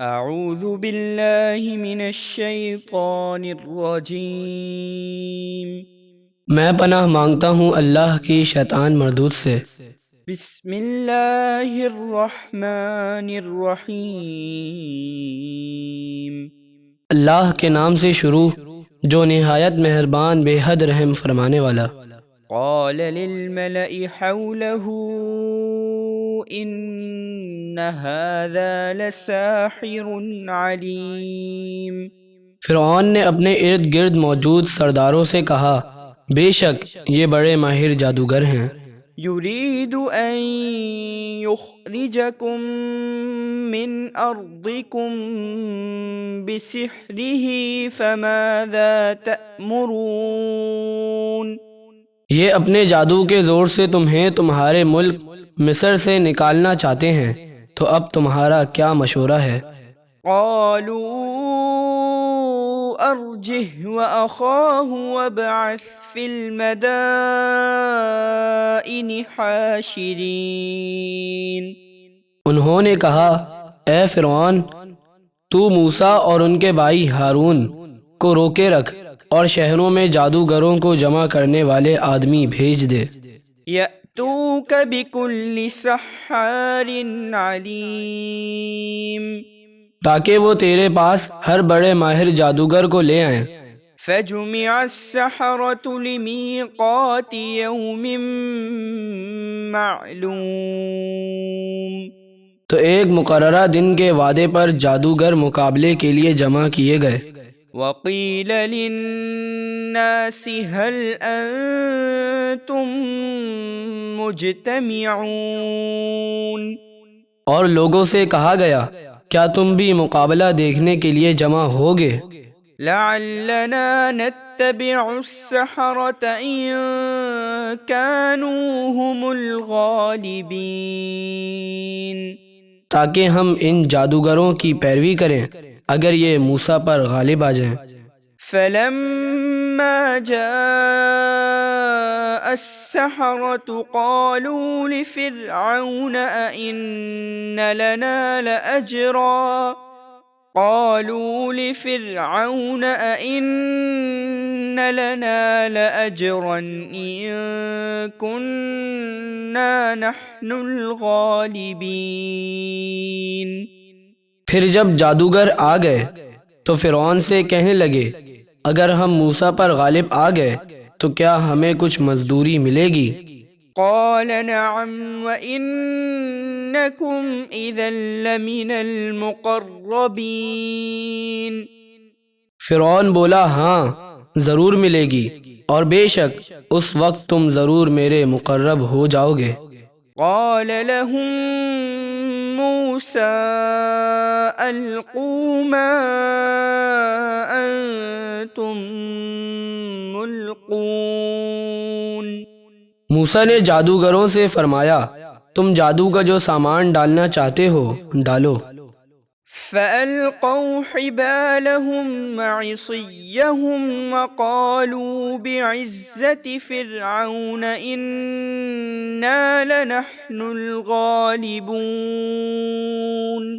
اعوذ باللہ من الشیطان الرجیم۔ میں پناہ مانگتا ہوں اللہ کی شیطان مردود سے۔ بسم اللہ الرحمن الرحیم۔ اللہ کے نام سے شروع جو نہایت مہربان بے حد رحم فرمانے والا۔ قال للملأ حوله ان هذا لساحر علیم۔ فرعون نے اپنے ارد گرد موجود سرداروں سے کہا بے شک یہ بڑے ماہر جادوگر ہیں۔ یرید ان یخرجکم من ارضکم بسحرہ فماذا تأمرون۔ یہ اپنے جادو کے زور سے تمہیں تمہارے ملک مصر سے نکالنا چاہتے ہیں، تو اب تمہارا کیا مشورہ ہے؟ قالوا ارجه واخاه وابعث في المدائن حاشرین۔ انہوں نے کہا اے فرعون تو موسیٰ اور ان کے بھائی ہارون کو روکے رکھ اور شہروں میں جادوگروں کو جمع کرنے والے آدمی بھیج دے۔ یأتوک بکل سحار علیم۔ تاکہ وہ تیرے پاس ہر بڑے ماہر جادوگر کو لے آئیں۔ فجمع السحرة لمیقات یوم معلوم۔ تو ایک مقررہ دن کے وعدے پر جادوگر مقابلے کے لیے جمع کیے گئے۔ وقیل للناس هل انتم مجتمعون۔ اور لوگوں سے کہا گیا کیا تم بھی مقابلہ دیکھنے کے لیے جمع ہوگے؟ لعلنا نتبع السحرة ان كانوا هم الغالبین۔ تاکہ ہم ان جادوگروں کی پیروی کریں اگر یہ موسیٰ پر غالب آ جائیں۔ فلما جاء السحرة قالوا لفرعون أئن لنا لأجرا إن كنا نحن الغالبین۔ پھر جب جادوگر آ گئے تو فرعون سے کہنے لگے اگر ہم موسیٰ پر غالب آ گئے تو کیا ہمیں کچھ مزدوری ملے گی؟ قال نعم وإنكم إذا لمن المقربین۔ فرعون بولا ہاں ضرور ملے گی اور بے شک اس وقت تم ضرور میرے مقرب ہو جاؤ گے۔ قال لهم موسى ألقوا ما أنتم ملقون۔ موسیٰ نے جادوگروں سے فرمایا تم جادو کا جو سامان ڈالنا چاہتے ہو ڈالو۔ فألقوا حبالهم وعصيهم وقالوا بعزة فرعون إنا لنحن الغالبون۔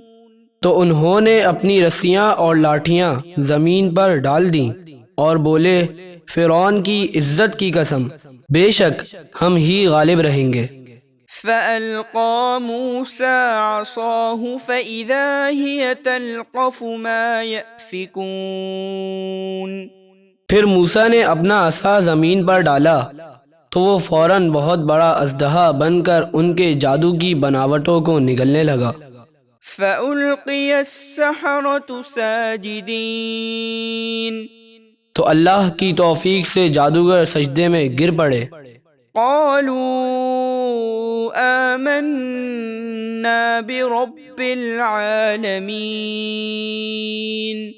تو انہوں نے اپنی رسیاں اور لاٹھیاں زمین پر ڈال دیں اور بولے فرعون کی عزت کی قسم بے شک ہم ہی غالب رہیں گے۔ فألقى موسى عصاه فإذا هي تلقف ما يأفكون۔ پھر موسیٰ نے اپنا عصا زمین پر ڈالا تو وہ فوراً بہت بڑا اژدہا بن کر ان کے جادو کی بناوٹوں کو نگلنے لگا۔ فألقي السحرة ساجدين۔ تو اللہ کی توفیق سے جادوگر سجدے میں گر پڑے۔ قالوا آمنا برب العالمین۔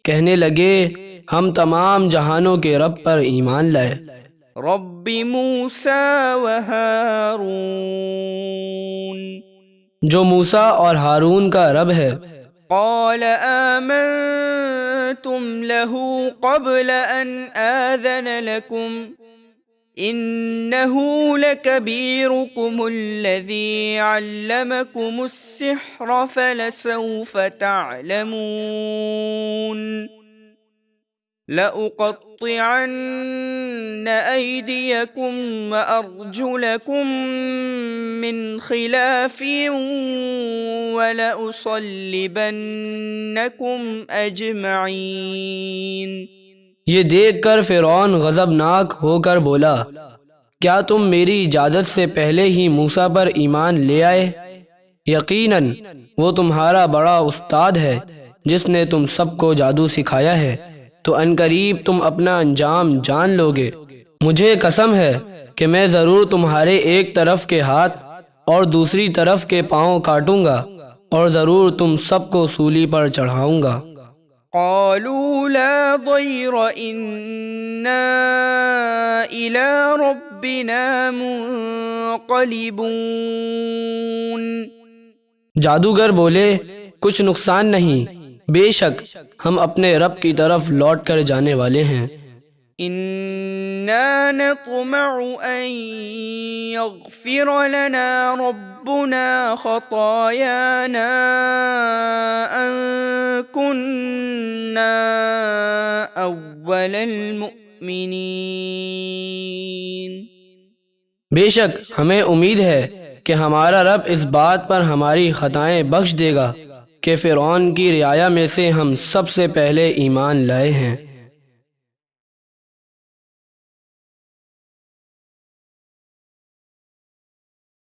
کہنے لگے ہم تمام جہانوں کے رب پر ایمان لائے۔ رب موسیٰ و ہارون۔ جو موسیٰ اور ہارون کا رب ہے۔ قال آمنتم له قبل ان آذن لكم إنه لكبيركم الذي علمكم السحر فلسوف تعلمون لأقطعن أيديكم وأرجلكم من خلاف ولأصلبنكم أجمعين۔ یہ دیکھ کر فرعون غضبناک ہو کر بولا، کیا تم میری اجازت سے پہلے ہی موسیٰ پر ایمان لے آئے؟ یقیناً وہ تمہارا بڑا استاد ہے جس نے تم سب کو جادو سکھایا ہے، تو عنقریب تم اپنا انجام جان لوگے۔ مجھے قسم ہے کہ میں ضرور تمہارے ایک طرف کے ہاتھ اور دوسری طرف کے پاؤں کاٹوں گا اور ضرور تم سب کو سولی پر چڑھاؤں گا۔ قالوا لا ضير إنا إلى ربنا منقلبون۔ جادوگر بولے، کچھ نقصان نہیں، بے شک ہم اپنے رب کی طرف لوٹ کر جانے والے ہیں۔ إنا نطمع أن يغفر لنا ربنا خطايانا أن كنا أول المؤمنين۔ بے شک ہمیں امید ہے کہ ہمارا رب اس بات پر ہماری خطائیں بخش دے گا کہ فرعون کی رعایا میں سے ہم سب سے پہلے ایمان لائے ہیں۔